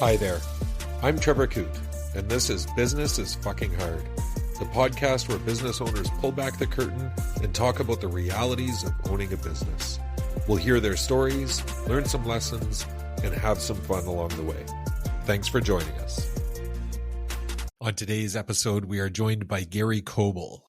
Hi there, I'm Trevor Coote, and this is Business is Fucking Hard, the podcast where business owners pull back the curtain and talk about the realities of owning a business. We'll hear their stories, learn some lessons, and have some fun along the way. Thanks for joining us. On today's episode, we are joined by Garry Koebel.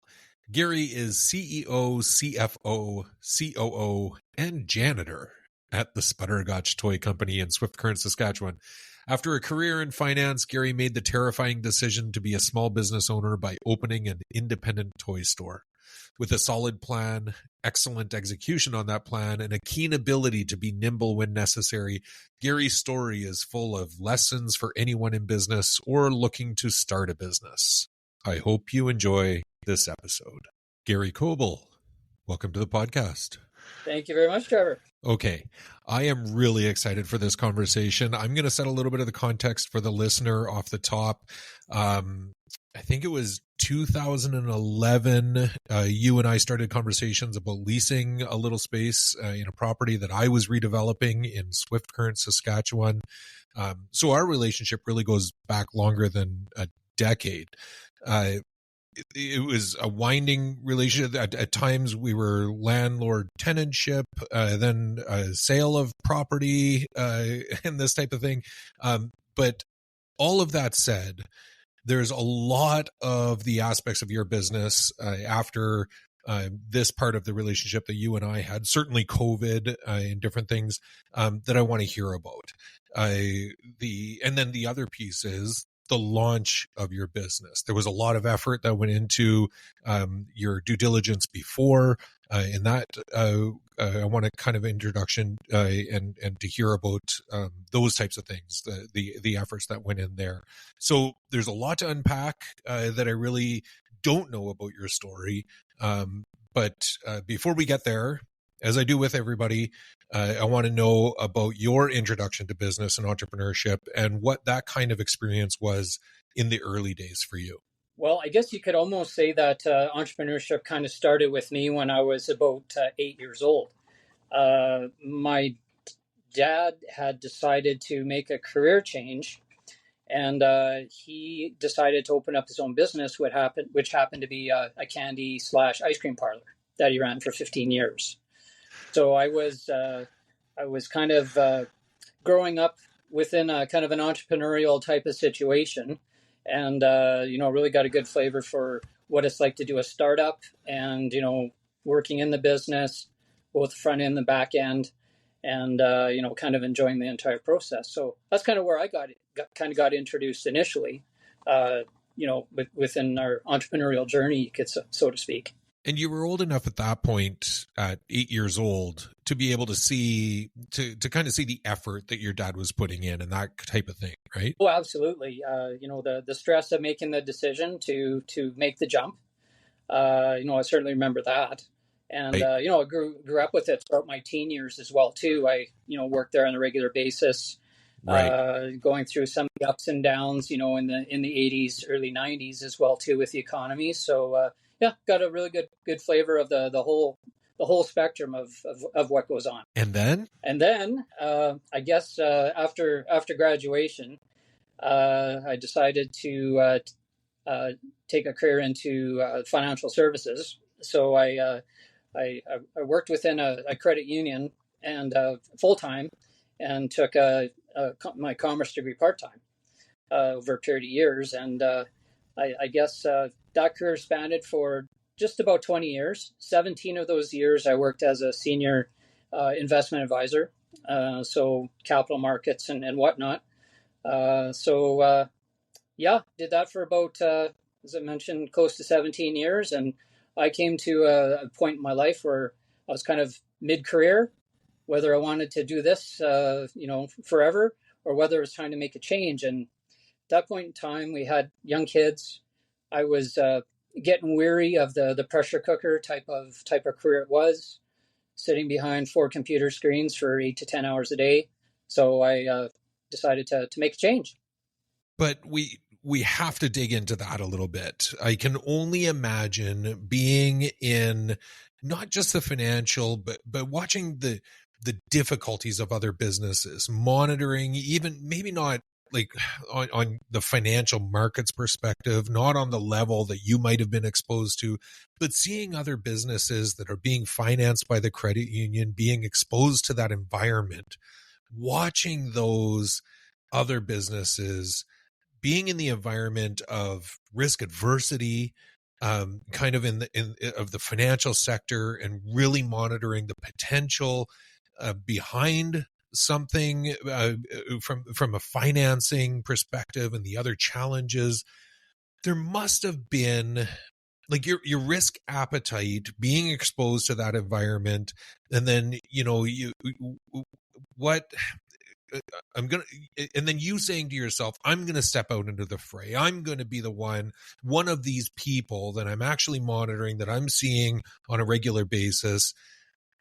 Garry is CEO, CFO, COO, and janitor at the Sputtergotch Toy Company in Swift Current, Saskatchewan. After a career in finance, Garry made the terrifying decision to be a small business owner by opening an independent toy store. With a solid plan, excellent execution on that plan, and a keen ability to be nimble when necessary, Garry's story is full of lessons for anyone in business or looking to start a business. I hope you enjoy this episode. Garry Koebel, welcome to the podcast. Thank you very much, Trevor. Okay, I am really excited for this conversation. I'm going to set a little bit of the context for the listener off the top. I think it was 2011, you and I started conversations about leasing a little space in a property that I was redeveloping in Swift Current, Saskatchewan. So our relationship really goes back longer than a decade. It was a winding relationship. At times we were landlord tenantship, then a sale of property, and this type of thing. But all of that said, there's a lot of the aspects of your business after this part of the relationship that you and I had, certainly COVID and different things that I want to hear about. And then the other piece is the launch of your business. There was a lot of effort that went into your due diligence before, and that I want a kind of introduction and to hear about those types of things, the efforts that went in there. So there's a lot to unpack that I really don't know about your story. But before we get there, as I do with everybody, I want to know about your introduction to business and entrepreneurship and what that kind of experience was in the early days for you. Well, I guess you could almost say that entrepreneurship kind of started with me when I was about 8 years old. My dad had decided to make a career change, and he decided to open up his own business, which happened to be a candy/ice cream parlor that he ran for 15 years. So I was kind of growing up within a kind of an entrepreneurial type of situation, and really got a good flavor for what it's like to do a startup, and working in the business, both the front end and the back end, and kind of enjoying the entire process. So that's kind of where I got introduced initially, within our entrepreneurial journey, you could so to speak. And you were old enough at that point, at 8 years old, to be able to see, to kind of see the effort that your dad was putting in and that type of thing, right? Oh, absolutely. The stress of making the decision to make the jump. I certainly remember that. And, right. I grew up with it throughout my teen years as well, too. I, worked there on a regular basis, right. Going through some of the ups and downs, in the 80s, early 90s as well, too, with the economy. So, got a really good flavor of the whole spectrum of what goes on. And then I guess after graduation, I decided to take a career into financial services. So I worked within a credit union and full time, and took my commerce degree part time over a period of years, and I guess that career spanned for just about 20 years. 17 of those years I worked as a senior investment advisor, so capital markets and whatnot. Did that for about, as I mentioned, close to 17 years. And I came to a point in my life where I was kind of mid-career, whether I wanted to do this, forever, or whether it was time to make a change. And at that point in time, we had young kids. I was getting weary of the pressure cooker type of career it was, sitting behind 4 computer screens for 8 to 10 hours a day. So I decided to make a change. But we have to dig into that a little bit. I can only imagine being in not just the financial, but watching the difficulties of other businesses, monitoring, even maybe not like on the financial markets perspective, not on the level that you might have been exposed to, but seeing other businesses that are being financed by the credit union, being exposed to that environment, watching those other businesses being in the environment of risk adversity, kind of of the financial sector, and really monitoring the potential behind something from a financing perspective and the other challenges. There must have been, like, your risk appetite, being exposed to that environment, and then what I'm going to, and then you saying to yourself, I'm going to step out into the fray. I'm going to be the one of these people that I'm actually monitoring, that I'm seeing on a regular basis.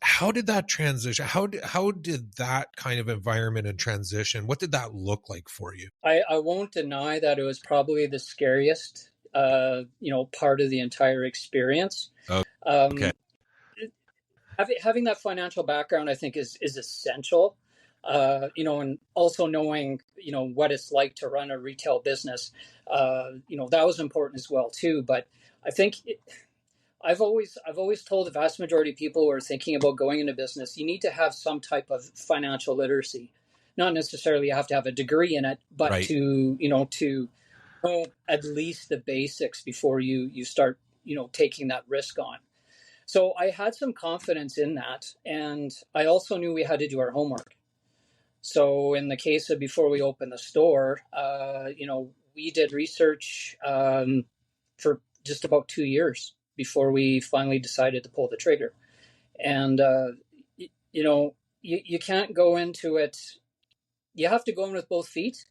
How did that transition? How did that kind of environment and transition, what did that look like for you? I won't deny that it was probably the scariest, part of the entire experience. Okay. Having that financial background, I think, is essential. And also knowing, what it's like to run a retail business, that was important as well too. But I think I've always told the vast majority of people who are thinking about going into business, you need to have some type of financial literacy. Not necessarily you have to have a degree in it, but Right. to know at least the basics before you start taking that risk on. So I had some confidence in that, and I also knew we had to do our homework. So in the case of before we opened the store, we did research for just about 2 years before we finally decided to pull the trigger. And you can't go into it. You have to go in with both feet,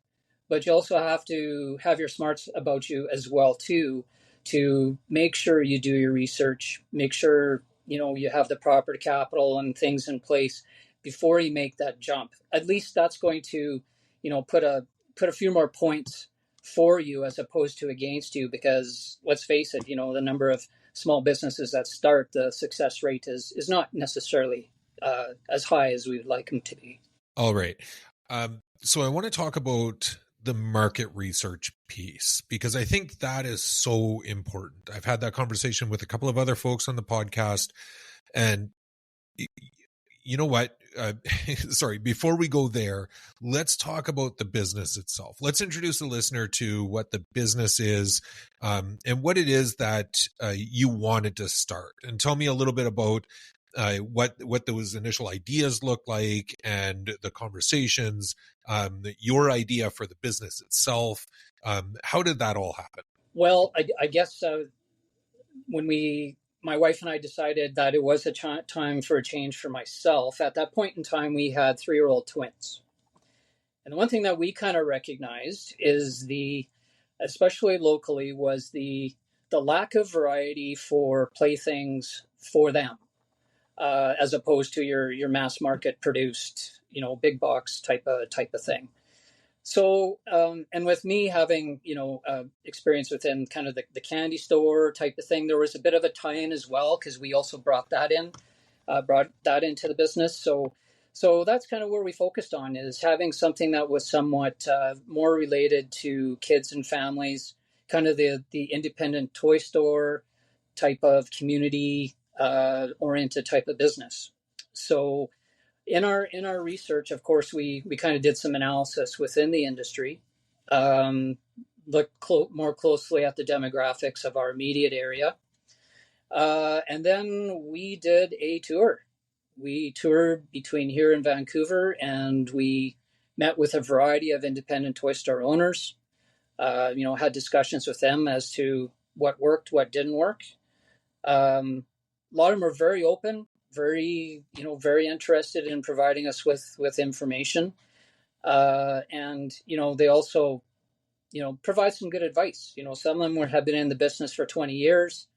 but you also have to have your smarts about you as well too, to make sure you do your research, make sure you have the proper capital and things in place before you make that jump. At least that's going to put a few more points for you as opposed to against you, because let's face it, the number of small businesses that start, the success rate is not necessarily as high as we would like them to be. All right. So I want to talk about the market research piece, because I think that is so important. I've had that conversation with a couple of other folks on the podcast, and you know what? Sorry, before we go there, let's talk about the business itself. Let's introduce the listener to what the business is, and what it is that you wanted to start. And tell me a little bit about what those initial ideas look like, and the conversations, your idea for the business itself. How did that all happen? Well, I guess when my wife and I decided that it was a time for a change for myself, at that point in time, we had 3-year-old twins. And the one thing that we kind of recognized is especially locally, was the lack of variety for playthings for them. As opposed to your mass market produced, big box type of thing. So, and with me having, experience within kind of the candy store type of thing, there was a bit of a tie-in as well, because we also brought that into the business. So that's kind of where we focused on, is having something that was somewhat more related to kids and families, kind of the independent toy store type of community oriented type of business. So in our research, of course, we kind of did some analysis within the industry, looked more closely at the demographics of our immediate area, and then we did a tour. We toured between here and Vancouver, and we met with a variety of independent toy store owners. Had discussions with them as to what worked, what didn't work. A lot of them are very open, very interested in providing us with information, and they also provide some good advice. Some of them have been in the business for 20 years,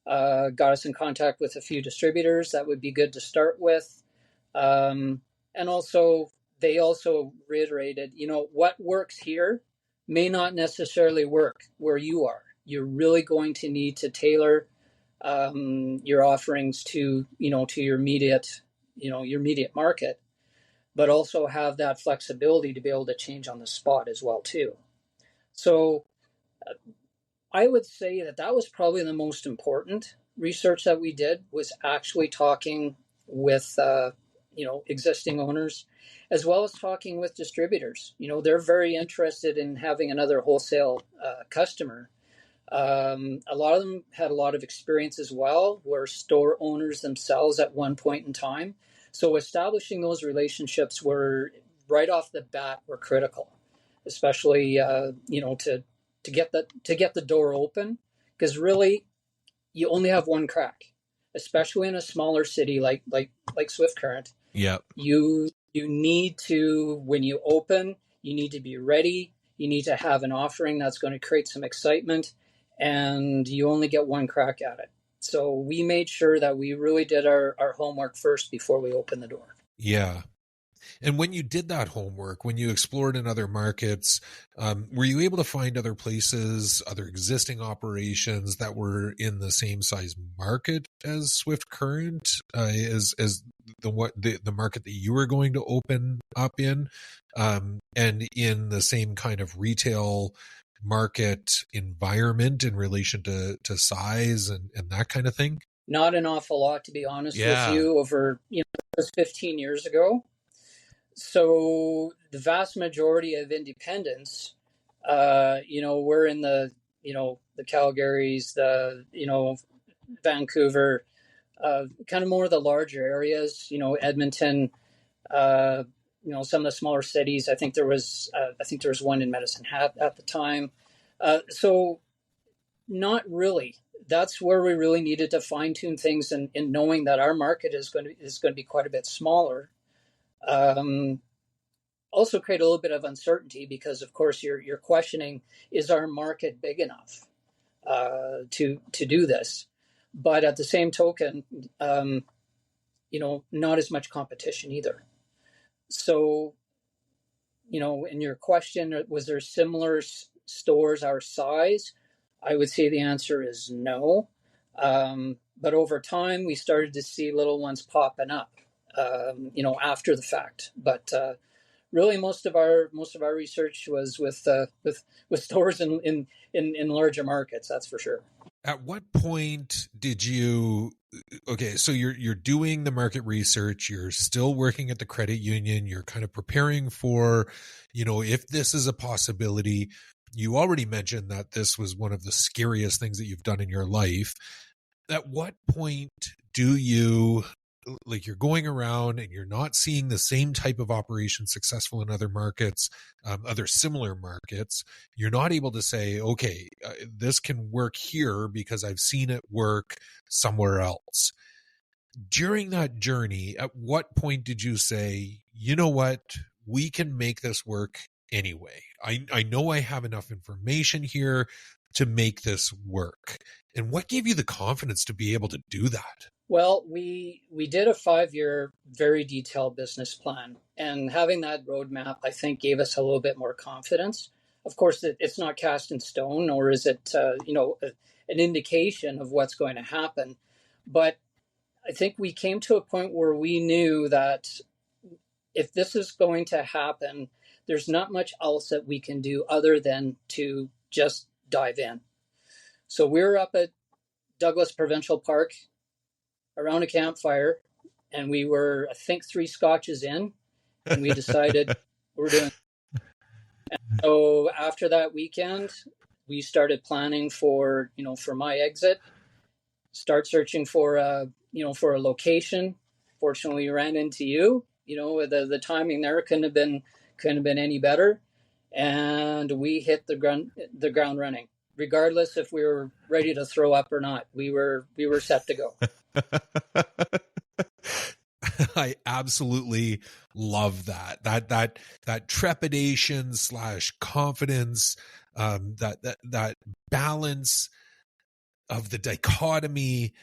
got us in contact with a few distributors that would be good to start with, and also they also reiterated, what works here may not necessarily work where you are. You're really going to need to tailor your offerings to your immediate market. but also have that flexibility to be able to change on the spot as well too. So I would say that that was probably the most important research that we did, was actually talking with existing owners, as well as talking with distributors. They're very interested in having another wholesale customer. A lot of them had a lot of experience as well, were store owners themselves at one point in time. So establishing those relationships were right off the bat were critical, especially to get the door open, because really you only have one crack, especially in a smaller city like Swift Current. Yeah. You need to, when you open, you need to be ready. You need to have an offering that's going to create some excitement, and you only get one crack at it. So we made sure that we really did our homework first before we opened the door. Yeah. And when you did that homework, when you explored in other markets, were you able to find other places, other existing operations that were in the same size market as Swift Current, as the market that you were going to open up in, and in the same kind of retail market environment in relation to size and that kind of thing? Not an awful lot, to be honest with you. Over, it was 15 years ago. So the vast majority of independents, we're in the Calgarys, Vancouver, kind of more of the larger areas, Edmonton, some of the smaller cities. I think there was one in Medicine Hat at the time. So not really. That's where we really needed to fine tune things, and in knowing that our market is going to be quite a bit smaller. Also create a little bit of uncertainty, because of course you're questioning, is our market big enough to do this? But at the same token, not as much competition either. So, in your question, was there similar stores our size? I would say the answer is no. But over time, we started to see little ones popping up, after the fact. But really, most of our research was with stores in larger markets. That's for sure. At what point did you? Okay, so you're doing the market research. You're still working at the credit union. You're kind of preparing for, if this is a possibility. You already mentioned that this was one of the scariest things that you've done in your life. At what point do you, you're going around and you're not seeing the same type of operation successful in other markets, other similar markets. You're not able to say, okay, this can work here because I've seen it work somewhere else. During that journey, at what point did you say, you know what, we can make this work anyway? I know I have enough information here to make this work. And what gave you the confidence to be able to do that? Well, we did a 5-year, very detailed business plan, and having that roadmap, I think, gave us a little bit more confidence. Of course, it's not cast in stone, nor is it, an indication of what's going to happen. But I think we came to a point where we knew that if this is going to happen, there's not much else that we can do other than to just dive in. So we were up at Douglas Provincial Park around a campfire, and we were, I think, 3 scotches in, and we decided we're doing it. And so after that weekend, we started planning for my exit, start searching for a location. Fortunately, we ran into you. The timing there couldn't have been any better, and we hit the ground running. Regardless if we were ready to throw up or not, we were set to go. I absolutely love that trepidation / confidence, that balance of the dichotomy.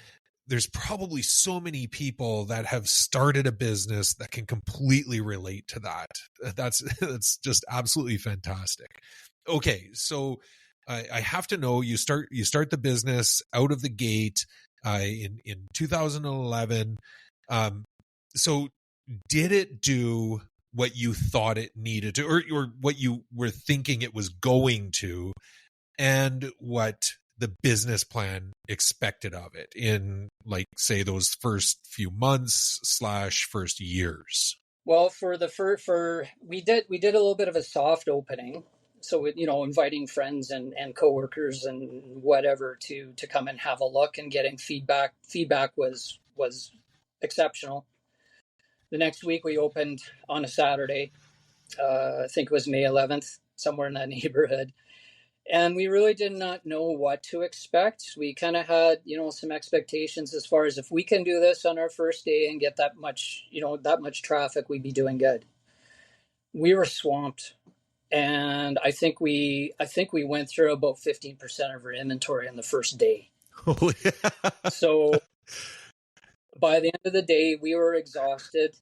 There's probably so many people that have started a business that can completely relate to that. That's just absolutely fantastic. Okay, so I have to know, you start the business out of the gate in 2011. So did it do what you thought it needed to, or what you were thinking it was going to, and what the business plan expected of it in, like, say, those first few months / first years? Well, we did a little bit of a soft opening, so with, inviting friends and coworkers and whatever to come and have a look and getting feedback. Feedback was exceptional. The next week we opened on a Saturday. I think it was May 11th, somewhere in that neighborhood. And we really did not know what to expect. We kind of had, some expectations as far as if we can do this on our first day and get that much traffic, we'd be doing good. We were swamped. And I think we went through about 15% of our inventory on the first day. Holy. So by the end of the day, we were exhausted,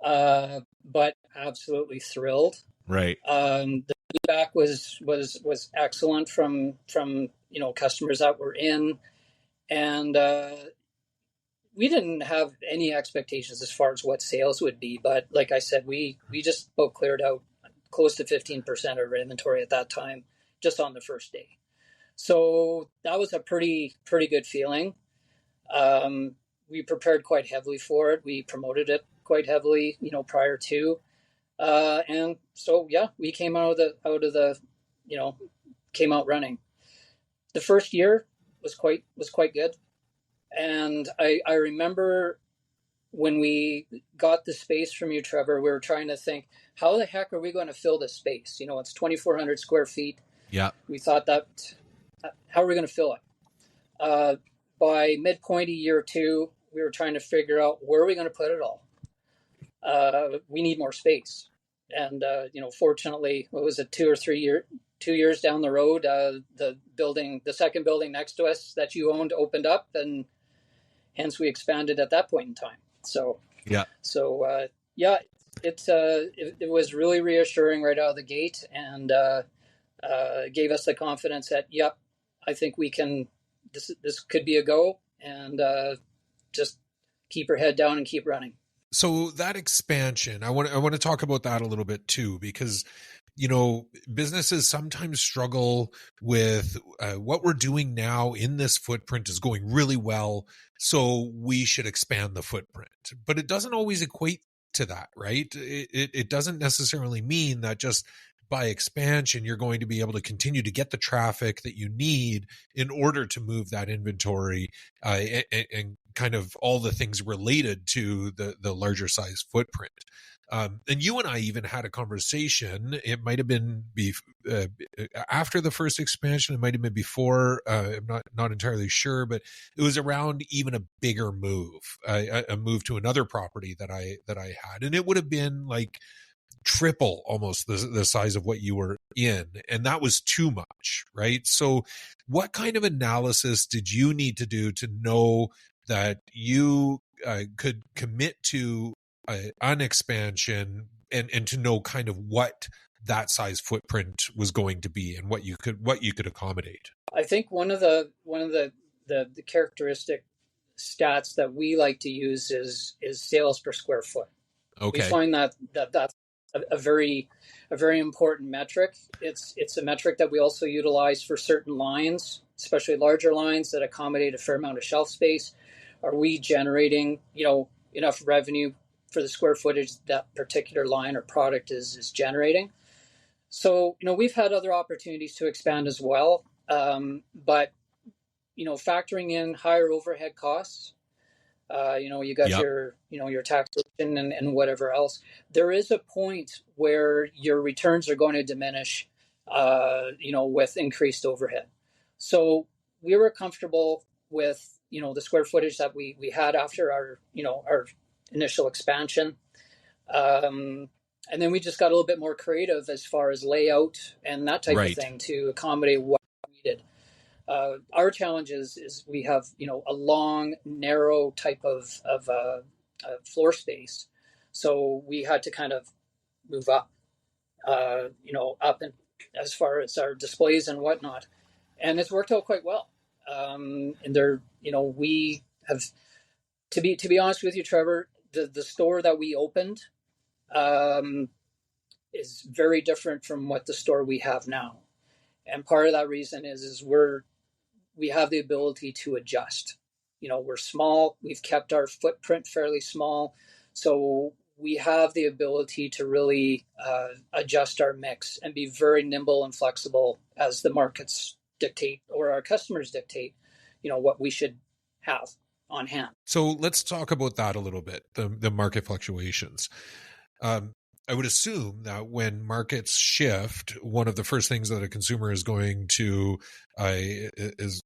but absolutely thrilled. Right. The feedback was excellent from customers that were in, and we didn't have any expectations as far as what sales would be. But like I said, we just about cleared out close to 15% of our inventory at that time, just on the first day. So that was a pretty good feeling. We prepared quite heavily for it. We promoted it quite heavily, prior to. And so, yeah, we came came out running. The first year was quite good. And I remember when we got the space from you, Trevor, we were trying to think, how the heck are we going to fill this space? It's 2,400 square feet. Yeah. We thought that, how are we going to fill it? By midpoint of year 2, we were trying to figure out where are we going to put it all. We need more space. And, fortunately, what was it, 2 years down the road, the second building next to us that you owned opened up, and hence we expanded at that point in time. So, yeah. It was really reassuring right out of the gate, and gave us the confidence that, yep, I think we can, this could be a go, and just keep your head down and keep running. So that expansion, I want to talk about that a little bit too, because, businesses sometimes struggle with what we're doing now in this footprint is going really well, so we should expand the footprint. But it doesn't always equate to that, right? It doesn't necessarily mean that just by expansion, you're going to be able to continue to get the traffic that you need in order to move that inventory and kind of all the things related to the larger size footprint. And you and I even had a conversation. It might have been after the first expansion. It might have been before. I'm not entirely sure, but it was around even a bigger move, a move to another property that I had, and it would have been like triple almost the size of what you were in, and that was too much, right? So what kind of analysis did you need to do to know that you could commit to an expansion and to know kind of what that size footprint was going to be and what you could accommodate? I think one of the characteristic stats that we like to use is sales per square foot. Okay. We find that's a very important metric. It's a metric that we also utilize for certain lines, especially larger lines that accommodate a fair amount of shelf space. Are we generating, enough revenue for the square footage that particular line or product is generating? So, we've had other opportunities to expand as well, but factoring in higher overhead costs. You got your taxation and whatever else. There is a point where your returns are going to diminish, with increased overhead. So we were comfortable with, the square footage that we had after our initial expansion. And then we just got a little bit more creative as far as layout and that type of thing to accommodate what we needed. Our challenge is we have, a long, narrow type of floor space. So we had to kind of move up, up and as far as our displays and whatnot. And it's worked out quite well. And there, we have, to be honest with you, Trevor, the store that we opened, is very different from what the store we have now. And part of that reason is we have the ability to adjust. We're small. We've kept our footprint fairly small, so we have the ability to really adjust our mix and be very nimble and flexible as the markets dictate or our customers dictate, what we should have on hand. So let's talk about that a little bit, the market fluctuations. I would assume that when markets shift, one of the first things that a consumer is going to is,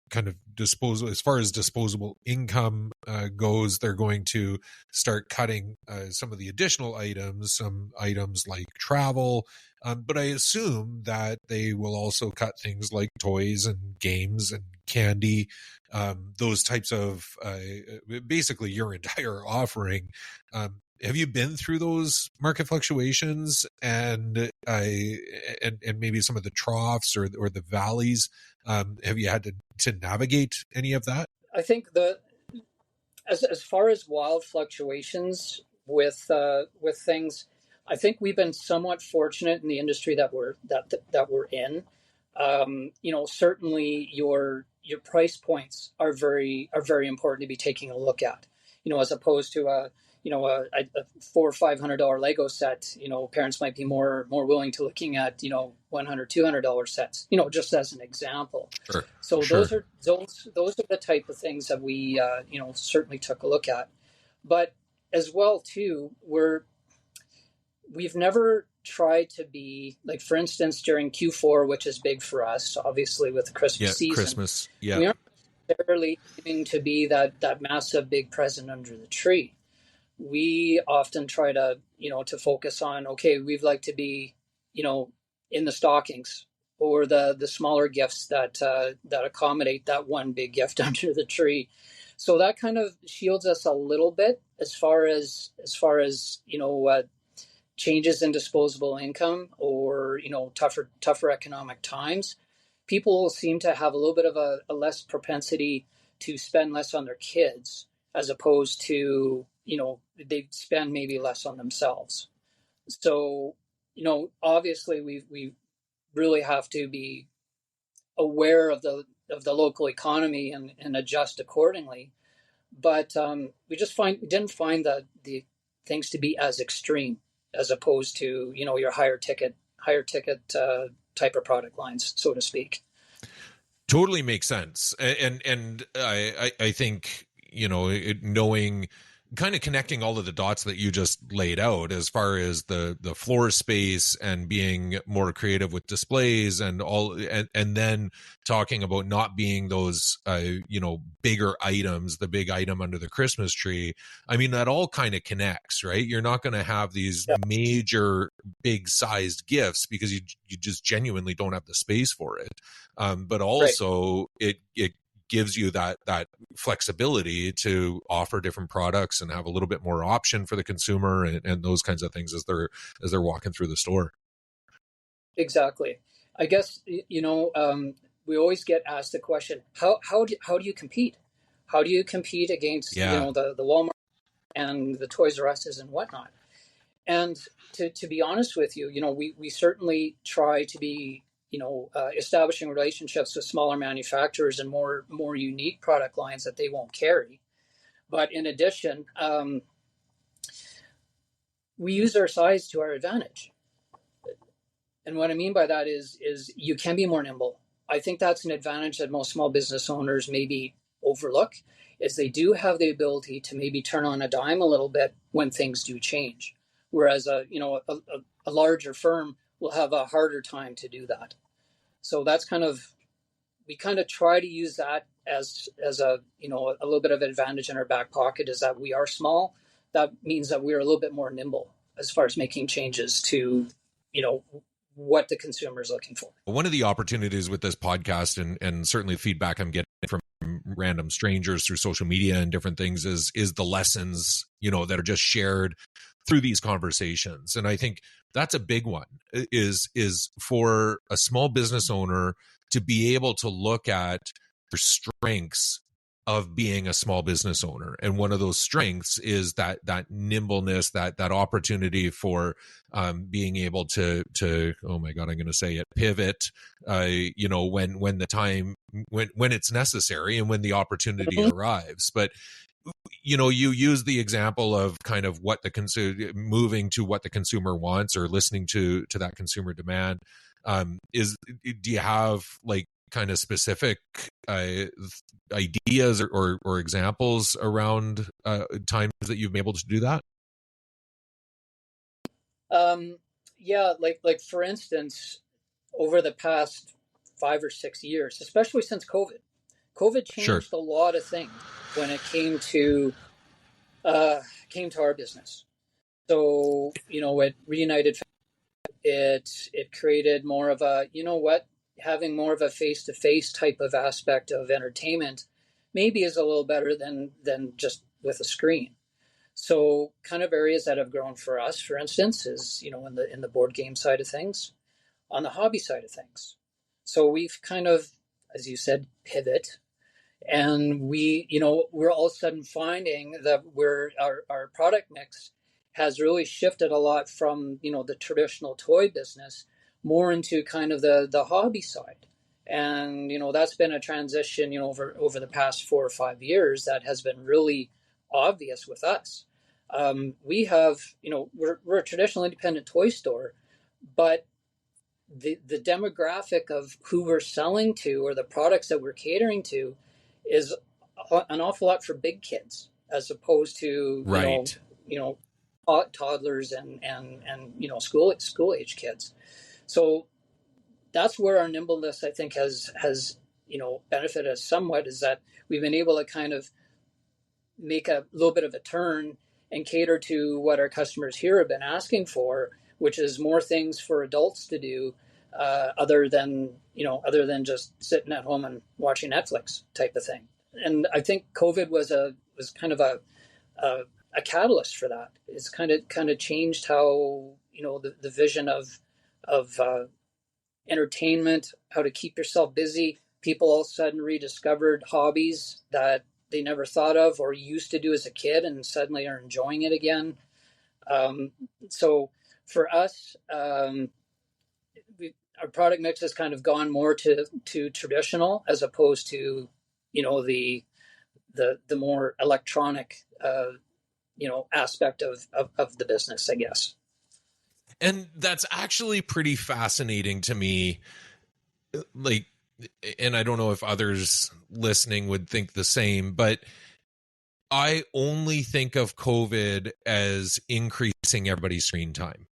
kind of disposable, as far as disposable income goes, they're going to start cutting some of the additional items, some items like travel. But I assume that they will also cut things like toys and games and candy, those types of basically your entire offering. Have you been through those market fluctuations and maybe some of the troughs or the valleys? Have you had to navigate any of that? I think as far as wild fluctuations with things, I think we've been somewhat fortunate in the industry that we're in. Certainly your price points are very important to be taking a look at. As opposed to a $400 or $500 Lego set. Parents might be more willing to looking at $100, $200 sets. Just as an example. Sure. So sure. those are the type of things that we certainly took a look at. But as well too, we've never tried to be like, for instance, during Q4, which is big for us, obviously with the Christmas season. Christmas. Yeah. We aren't necessarily aiming to be that massive big present under the tree. We often try to focus on, okay, we'd like to be, in the stockings or the smaller gifts that accommodate that one big gift under the tree. So that kind of shields us a little bit as far as changes in disposable income or, tougher economic times. People seem to have a little bit of a less propensity to spend less on their kids as opposed to, they spend maybe less on themselves. So, obviously we really have to be aware of the local economy and adjust accordingly. But we didn't find the things to be as extreme as opposed to, your higher ticket type of product lines, so to speak. Totally makes sense. And I think, knowing, kind of connecting all of the dots that you just laid out as far as the floor space and being more creative with displays and all, and then talking about not being those, bigger items, the big item under the Christmas tree. I mean, that all kind of connects, right? You're not going to have these major big sized gifts because you just genuinely don't have the space for it. But also it gives you that flexibility to offer different products and have a little bit more option for the consumer and those kinds of things as they're walking through the store. Exactly. I guess, we always get asked the question, how do you compete? How do you compete against, the Walmart and the Toys R Us's and whatnot? And to be honest with you, we certainly try to be, establishing relationships with smaller manufacturers and more unique product lines that they won't carry. But in addition, we use our size to our advantage. And what I mean by that is you can be more nimble. I think that's an advantage that most small business owners maybe overlook, is they do have the ability to maybe turn on a dime a little bit when things do change. Whereas a larger firm will have a harder time to do that. So that's we kind of try to use that as a little bit of advantage in our back pocket, is that we are small. That means that we're a little bit more nimble as far as making changes to, what the consumer is looking for. One of the opportunities with this podcast and certainly feedback I'm getting from random strangers through social media and different things is the lessons, that are just shared through these conversations. And I think that's a big one, is for a small business owner to be able to look at their strengths of being a small business owner. And one of those strengths is that nimbleness, that opportunity for being able to, oh my God, I'm going to say it, pivot, when the time, when it's necessary and when the opportunity arrives. But you use the example of kind of what the consumer, moving to what the consumer wants, or listening to that consumer demand. Do you have like kind of specific ideas or examples around times that you've been able to do that? Yeah, like for instance, over the past 5 or 6 years, especially since COVID Sure. changed a lot of things when it came to our business. So it reunited. It created more of a, having more of a face to face type of aspect of entertainment, maybe is a little better than just with a screen. So kind of areas that have grown for us, for instance, is in the board game side of things, on the hobby side of things. So we've kind of, as you said, pivot, and we're all of a sudden finding that our product mix has really shifted a lot from the traditional toy business more into kind of the hobby side. And that's been a transition over the past 4 or 5 years that has been really obvious with us. We have we're a traditional independent toy store, but the demographic of who we're selling to, or the products that we're catering to, is an awful lot for big kids, as opposed to Right. toddlers and school age kids. So that's where our nimbleness, I think, has benefited us somewhat, is that we've been able to kind of make a little bit of a turn and cater to what our customers here have been asking for, which is more things for adults to do, other than just sitting at home and watching Netflix type of thing. And I think COVID was kind of a catalyst for that. It's kind of changed how the vision of entertainment, how to keep yourself busy. People all of a sudden rediscovered hobbies that they never thought of or used to do as a kid, and suddenly are enjoying it again. So for us, our product mix has kind of gone more to traditional, as opposed to the more electronic aspect of the business, I guess. And that's actually pretty fascinating to me. Like, and I don't know if others listening would think the same, but I only think of COVID as increasing everybody's screen time,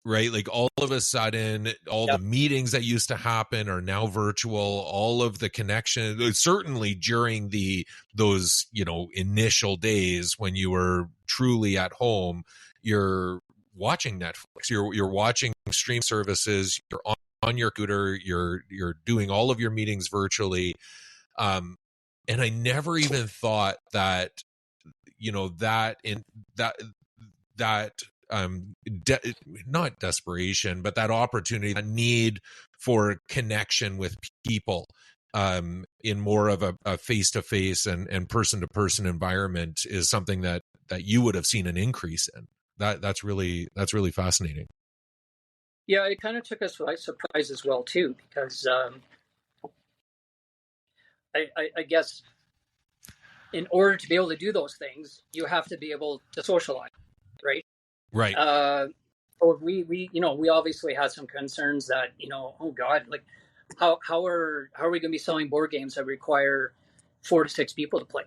right? Like all of a sudden, all Yeah. the meetings that used to happen are now virtual. All of the connection, certainly during those initial days when you were truly at home, you're watching Netflix, you're watching stream services, you're on your computer, you're doing all of your meetings virtually. And I never even thought that that not desperation, but that opportunity, that need for connection with people in more of a face-to-face and person-to-person environment is something that you would have seen an increase in. That's really fascinating. Yeah, it kind of took us by surprise as well too, because I guess in order to be able to do those things, you have to be able to socialize, right? Right. So we obviously had some concerns that oh God, like how are we going to be selling board games that require 4 to 6 people to play?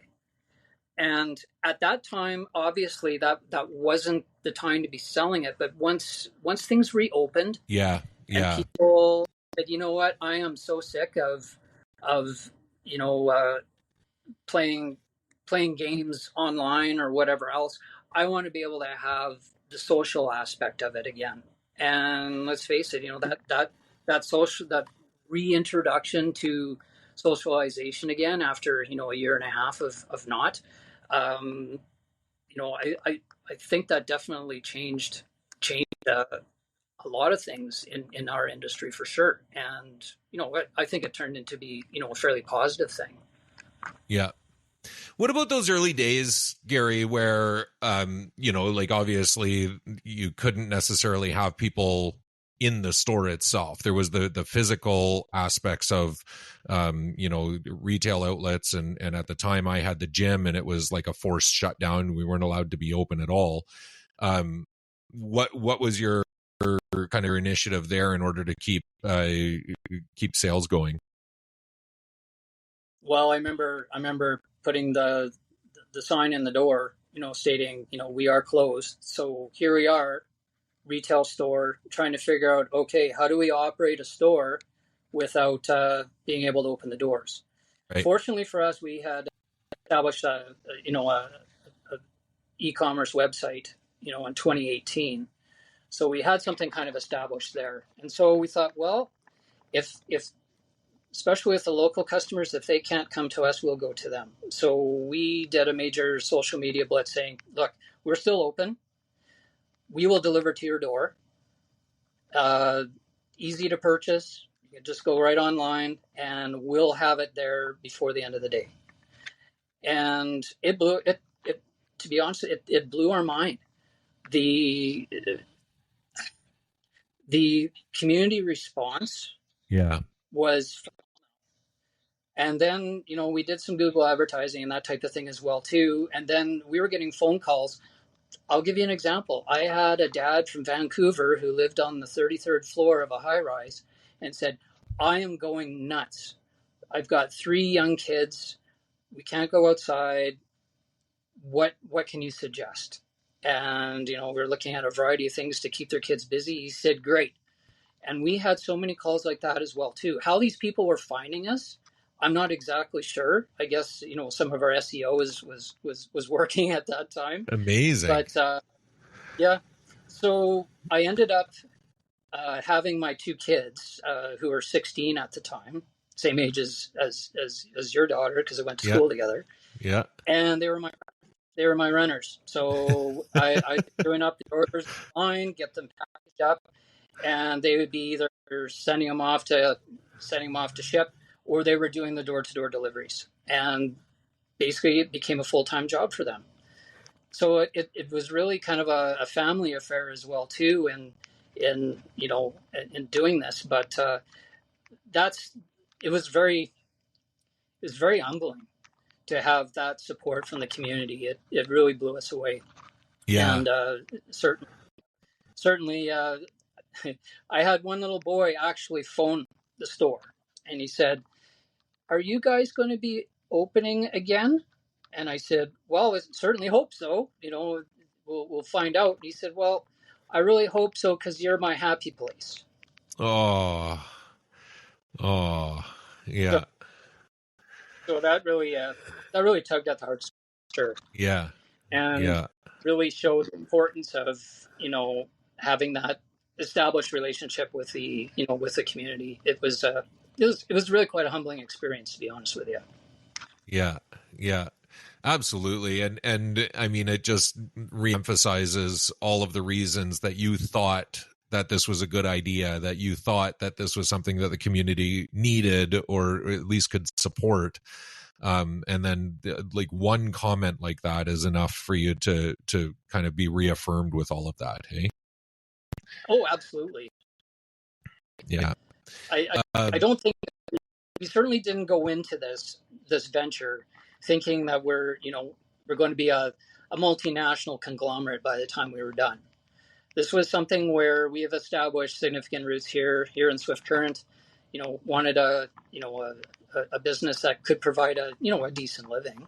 And at that time, obviously that wasn't the time to be selling it. But once things reopened, Yeah. and Yeah. people said, you know what, I am so sick of playing games online or whatever else. I want to be able to have the social aspect of it again. And let's face it, that reintroduction to socialization again after a year and a half of not. Um, I think that definitely changed a lot of things in our industry for sure. And I think it turned into be a fairly positive thing. Yeah. What about those early days, Gary, where, like obviously you couldn't necessarily have people in the store itself. There was the physical aspects of, retail outlets. And at the time I had the gym and it was like a forced shutdown. We weren't allowed to be open at all. What was your kind of initiative there in order to keep sales going? Well, I remember putting the sign in the door, stating, we are closed. So here we are, retail store, trying to figure out, okay, how do we operate a store without being able to open the doors? Right. Fortunately for us, we had established a e-commerce website, in 2018. So we had something kind of established there. And so we thought, well, if especially with the local customers, if they can't come to us, we'll go to them. So we did a major social media blitz saying, look, we're still open. We will deliver to your door. Easy to purchase. You can just go right online and we'll have it there before the end of the day. And it blew it. To be honest, it blew our mind. The community response was. And then, we did some Google advertising and that type of thing as well, too. And then we were getting phone calls. I'll give you an example. I had a dad from Vancouver who lived on the 33rd floor of a high rise and said, I am going nuts. I've got 3 young kids. We can't go outside. What can you suggest? And, we're looking at a variety of things to keep their kids busy. He said, great. And we had so many calls like that as well, too. How these people were finding us, I'm not exactly sure. I guess, some of our SEO was working at that time. Amazing. But yeah, so I ended up having my 2 kids who were 16 at the time, same age as your daughter, because we went to school together. Yeah. And they were my runners. So I doing up the orders online, get them packaged up, and they would be either sending them off to ship, or they were doing the door-to-door deliveries. And basically it became a full-time job for them. So it was really kind of a family affair as well, too, in doing this. But it was very humbling to have that support from the community. It really blew us away. Yeah. And certainly I had one little boy actually phone the store, and he said, are you guys going to be opening again? And I said, well, I certainly hope so. We'll find out. And he said, well, I really hope so, because you're my happy place. Oh, yeah. So that really tugged at the heart, sure. Yeah. And really showed the importance of, having that established relationship with the community. It was really quite a humbling experience, to be honest with you. Yeah, absolutely. And I mean, it just reemphasizes all of the reasons that you thought that this was a good idea, that you thought that this was something that the community needed or at least could support. And then like one comment like that is enough for you to kind of be reaffirmed with all of that. Hey. Oh, absolutely. Yeah. I don't think we certainly didn't go into this venture thinking that we're going to be a multinational conglomerate by the time we were done. This was something where we have established significant roots here in Swift Current. Wanted a business that could provide a decent living,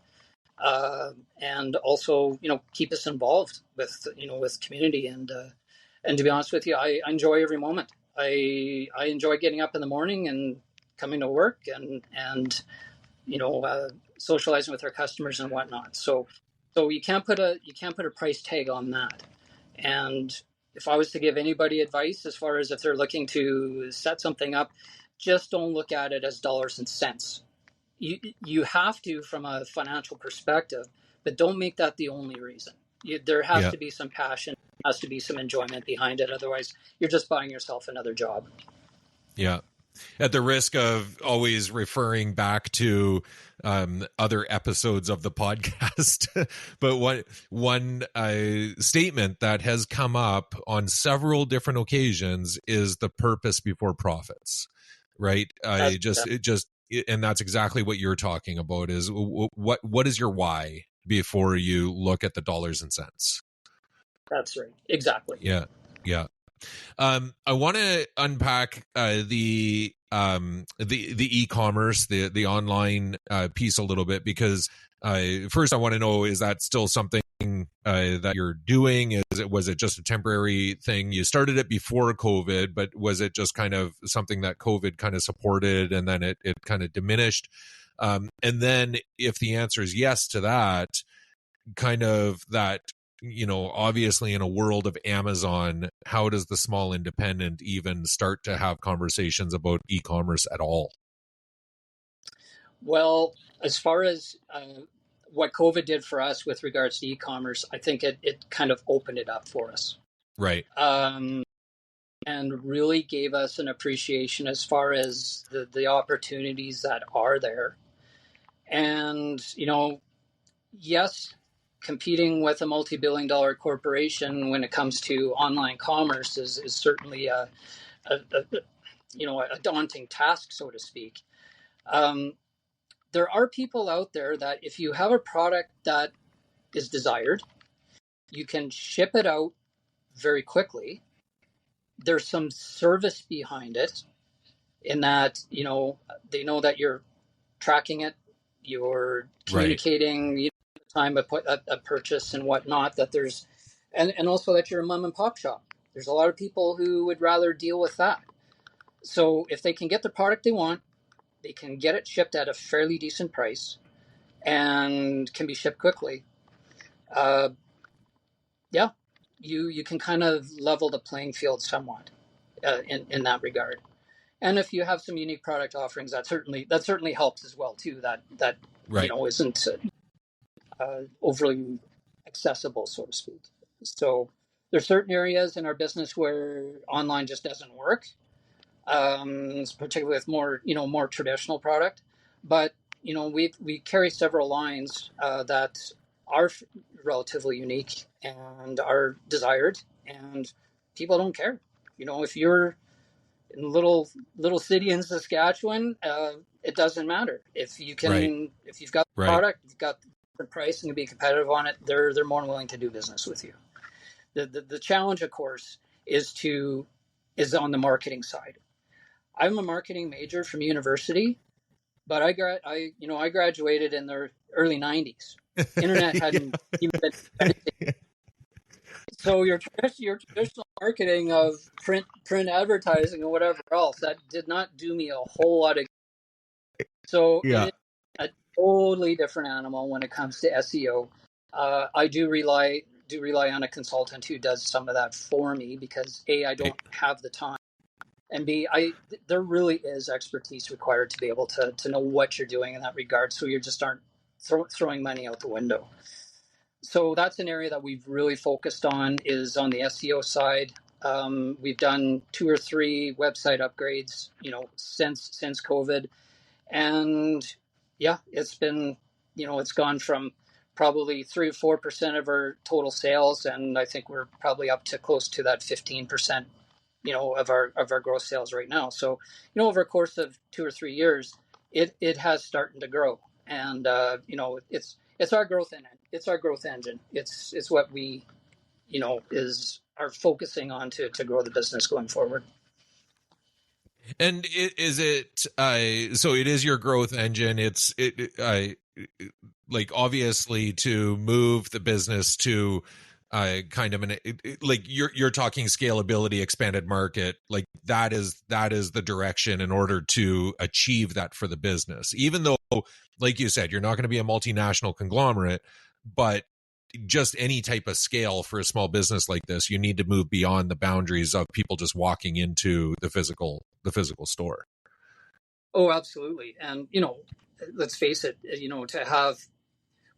and also keep us involved with community. And to be honest with you, I enjoy every moment. I enjoy getting up in the morning and coming to work and socializing with our customers and whatnot. So you can't put a price tag on that. And if I was to give anybody advice as far as if they're looking to set something up, just don't look at it as dollars and cents. You have to from a financial perspective, but don't make that the only reason. There has to be some passion, has to be some enjoyment behind it. Otherwise, you're just buying yourself another job. Yeah. At the risk of always referring back to other episodes of the podcast, but one statement that has come up on several different occasions is the purpose before profits, right? And that's exactly what you're talking about. Is what is your why before you look at the dollars and cents? That's right. Exactly. Yeah, yeah. I want to unpack the e-commerce, the online piece a little bit, because first I want to know, is that still something that you're doing? Was it just a temporary thing? You started it before COVID, but was it just kind of something that COVID kind of supported and then it kind of diminished? And then if the answer is yes to that, kind of that, obviously in a world of Amazon, how does the small independent even start to have conversations about e-commerce at all? Well, as far as what COVID did for us with regards to e-commerce, I think it kind of opened it up for us. Right. And really gave us an appreciation as far as the opportunities that are there. And, yes, competing with a multi-billion dollar corporation when it comes to online commerce is certainly a daunting task, so to speak. There are people out there that if you have a product that is desired, you can ship it out very quickly. There's some service behind it in that, they know that you're tracking it, you're communicating, right, time of a purchase and whatnot, that there's, and also that you're a mom and pop shop. There's a lot of people who would rather deal with that. So if they can get the product they want, they can get it shipped at a fairly decent price and can be shipped quickly. You can kind of level the playing field somewhat in that regard. And if you have some unique product offerings, that certainly helps as well too. That right, isn't overly accessible, so to speak. So there's certain areas in our business where online just doesn't work, particularly with more traditional product. But we carry several lines that are relatively unique and are desired, and people don't care. If you're in little city in Saskatchewan, it doesn't matter. If you've got the product, you've got the price, and you be competitive on it, they're more than willing to do business with you. The challenge, of course, is on the marketing side. I'm a marketing major from university, but I graduated in the early 90s. Internet hadn't even been invented. So your traditional marketing of print advertising or whatever else, that did not do me a whole lot of good. So yeah, it is a totally different animal when it comes to SEO. I do rely on a consultant who does some of that for me, because A, I don't have the time, and B, there really is expertise required to be able to know what you're doing in that regard, so you just aren't throwing money out the window. So that's an area that we've really focused on, is on the SEO side. We've done 2 or 3 website upgrades, since COVID. And yeah, it's been, it's gone from probably 3 or 4% of our total sales. And I think we're probably up to close to that 15%, of our gross sales right now. So, over a course of 2 or 3 years, it has started to grow. And, it's our growth engine. It's our growth engine. It's what we, are focusing on to grow the business going forward. And so it is your growth engine. Like, obviously, to move the business to kind of like you're talking scalability, expanded market, like that is the direction in order to achieve that for the business. Even though, like you said, you're not going to be a multinational conglomerate, but just any type of scale for a small business like this, you need to move beyond the boundaries of people just walking into the physical store. Oh, absolutely. And, let's face it, to have,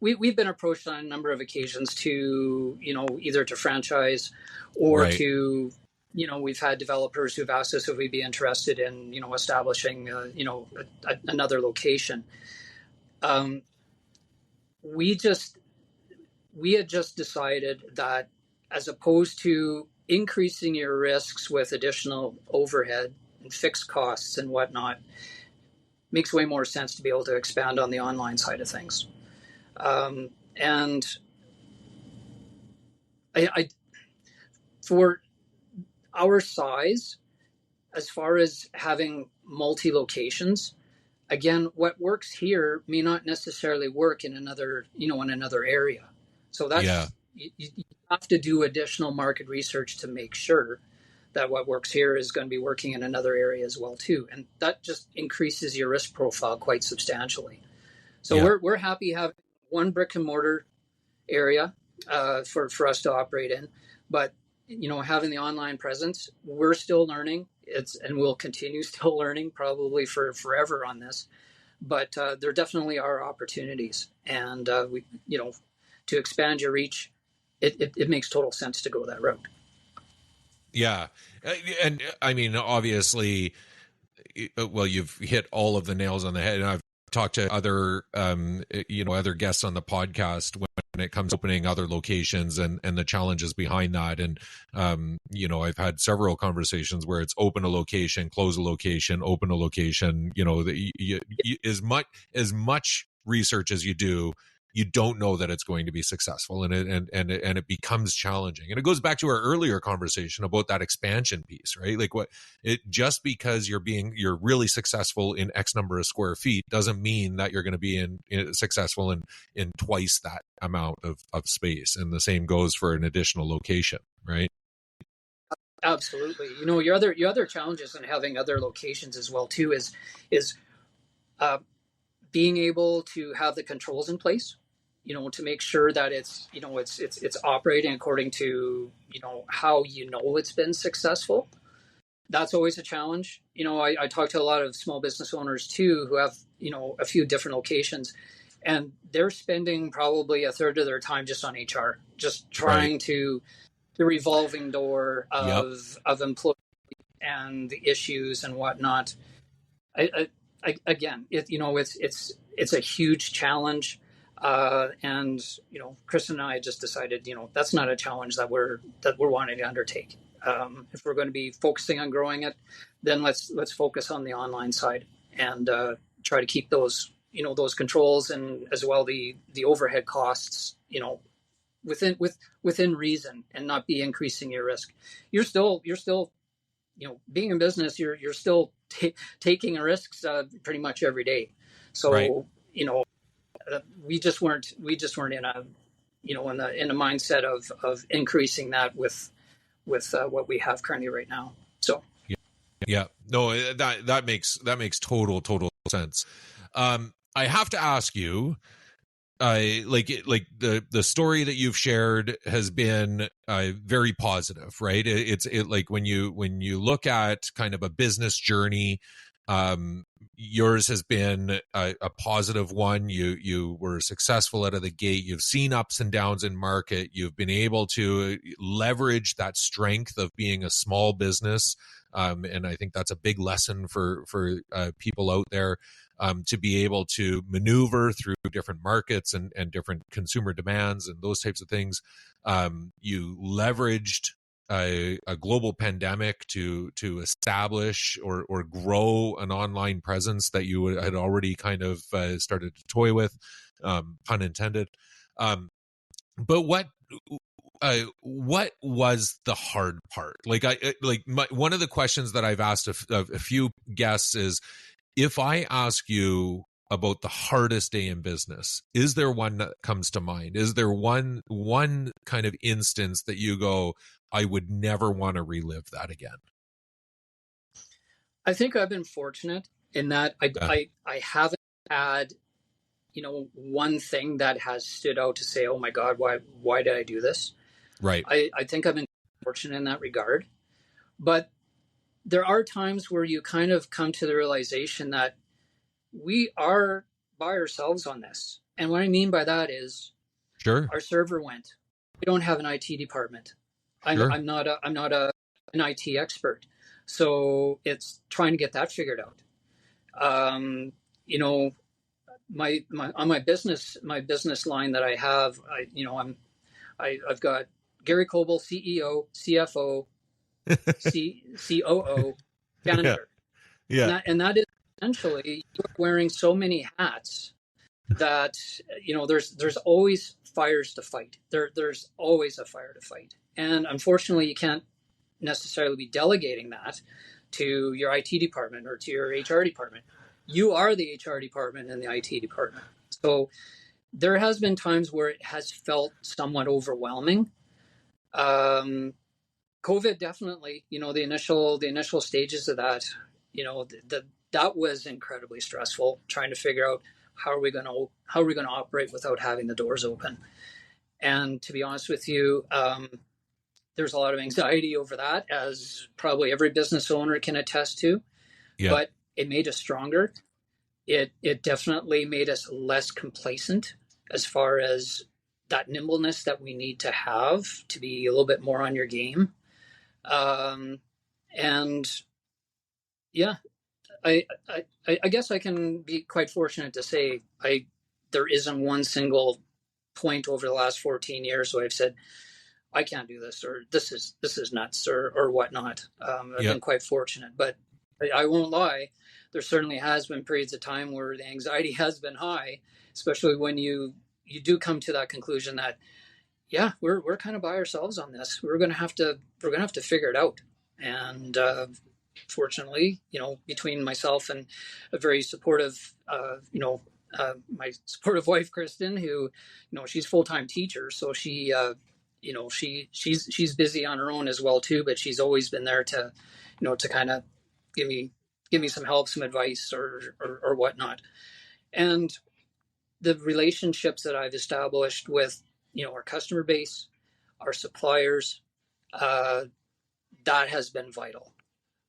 we've been approached on a number of occasions to, either to franchise or to we've had developers who've asked us if we'd be interested in, establishing, another location. We had just decided that, as opposed to increasing your risks with additional overhead and fixed costs and whatnot, makes way more sense to be able to expand on the online side of things. And I, for our size, as far as having multi-locations, again, what works here may not necessarily work in another area. So that's, you have to do additional market research to make sure that what works here is going to be working in another area as well too, and that just increases your risk profile quite substantially. So we're happy having one brick and mortar area for us to operate in, but having the online presence, we're still learning. And we'll continue still learning probably for forever on this. But there definitely are opportunities, and to expand your reach, it makes total sense to go that route. Yeah, and I mean, obviously, well, you've hit all of the nails on the head, and I've talked to other other guests on the podcast when it comes to opening other locations and the challenges behind that. And I've had several conversations where it's open a location, close a location, open a location. As much research as you do, you don't know that it's going to be successful, and it becomes challenging. And it goes back to our earlier conversation about that expansion piece, right? Like just because you're really successful in X number of square feet doesn't mean that you're going to be successful in twice that amount of space. And the same goes for an additional location, right? Absolutely. Your other challenges in having other locations as well too is being able to have the controls in place, to make sure that it's operating according to, how it's been successful. That's always a challenge. I talk to a lot of small business owners too, who have, a few different locations, and they're spending probably a third of their time just on HR, just trying to the revolving door of employees and the issues and whatnot. Again, it's a huge challenge. And Chris and I just decided, that's not a challenge that we're wanting to undertake. If we're going to be focusing on growing it, then let's focus on the online side and try to keep those those controls, and as well the overhead costs within reason, and not be increasing your risk. You're still being in business, you're still taking risks pretty much every day. So we just weren't in a in a mindset of increasing that with what we have currently right now. So no, that makes total sense. I have to ask you, like the story that you've shared has been very positive, right? It's like when you look at kind of a business journey, yours has been a positive one. You were successful out of the gate. You've seen ups and downs in market. You've been able to leverage that strength of being a small business, and I think that's a big lesson for people out there. To be able to maneuver through different markets and different consumer demands and those types of things. You leveraged a global pandemic to establish or grow an online presence that you had already kind of started to toy with, pun intended. But what was the hard part? One of the questions that I've asked a few guests is, if I ask you about the hardest day in business, is there one that comes to mind? Is there one kind of instance that you go, I would never want to relive that again? I think I've been fortunate in that I haven't had, one thing that has stood out to say, oh my God, why did I do this? Right. I think I've been fortunate in that regard. But there are times where you kind of come to the realization that we are by ourselves on this. And what I mean by that is, sure, our server went. We don't have an IT department. I'm not a an IT expert. So it's trying to get that figured out. You know, my on my business line that I have, I've got Garry Koebel, CEO, CFO, COO, Yeah. janitor. Yeah. And that is essentially you're wearing so many hats that there's always fires to fight. There's always a fire to fight, and unfortunately, you can't necessarily be delegating that to your IT department or to your HR department. You are the HR department and the IT department. So there has been times where it has felt somewhat overwhelming. COVID definitely, the initial stages of that, that was incredibly stressful. Trying to figure out how are we going to operate without having the doors open. And to be honest with you, there's a lot of anxiety over that, as probably every business owner can attest to. Yeah. But it made us stronger. It definitely made us less complacent as far as that nimbleness that we need to have to be a little bit more on your game. And yeah, I guess I can be quite fortunate to say there isn't one single point over the last 14 years where I've said I can't do this, or this is nuts, or whatnot. I've been quite fortunate, but I won't lie. There certainly has been periods of time where the anxiety has been high, especially when you do come to that conclusion that, yeah, we're kind of by ourselves on this. We're gonna have to figure it out. And fortunately, between myself and a very supportive, my supportive wife, Kristen, who, she's full-time teacher, so she, she's busy on her own as well too, but she's always been there to, to kind of give me some help, some advice, or whatnot. And the relationships that I've established with, our customer base, our suppliers, that has been vital.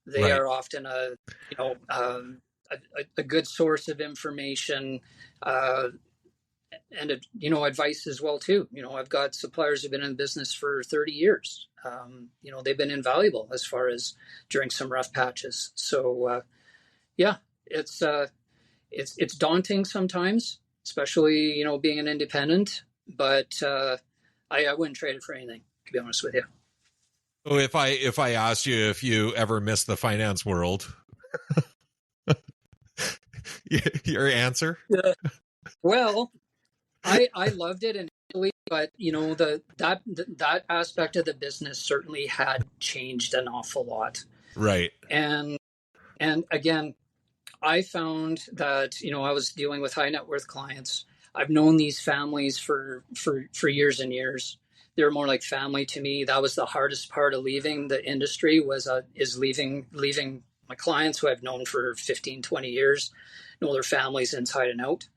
They are often a good source of information, and advice as well too. I've got suppliers who've been in business for 30 years. They've been invaluable as far as during some rough patches. So yeah, it's daunting sometimes, especially being an independent. But I wouldn't trade it for anything, to be honest with you. So if I asked you if you ever missed the finance world, your answer? Yeah. Well, I loved it initially, but that aspect of the business certainly had changed an awful lot. Right. And again, I found that I was dealing with high net worth clients. I've known these families for years and years. They're more like family to me. That was the hardest part of leaving the industry is leaving my clients who I've known for 15, 20 years, know their families inside and out.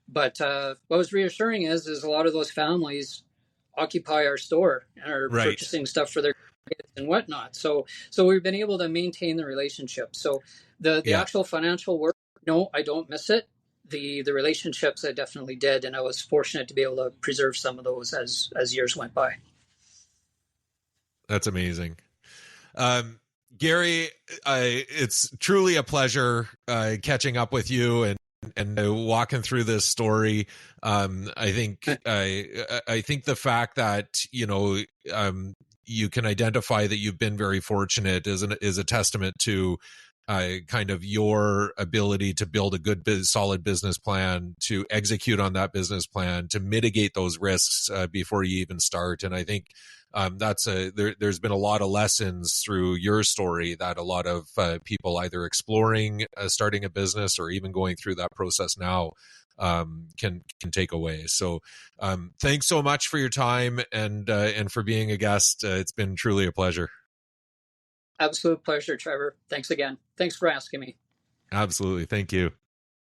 But what was reassuring is a lot of those families occupy our store and are purchasing stuff for their kids and whatnot. So we've been able to maintain the relationship. So the actual financial work, no, I don't miss it. The relationships I definitely did, and I was fortunate to be able to preserve some of those as years went by. That's amazing. Garry, it's truly a pleasure catching up with you and walking through this story. I think the fact that you can identify that you've been very fortunate is a testament to kind of your ability to build a good, solid business plan, to execute on that business plan, to mitigate those risks before you even start. And I think there's been a lot of lessons through your story that a lot of people either exploring starting a business or even going through that process now can take away. So thanks so much for your time and for being a guest. It's been truly a pleasure. Absolute pleasure, Trevor. Thanks again. Thanks for asking me. Absolutely. Thank you.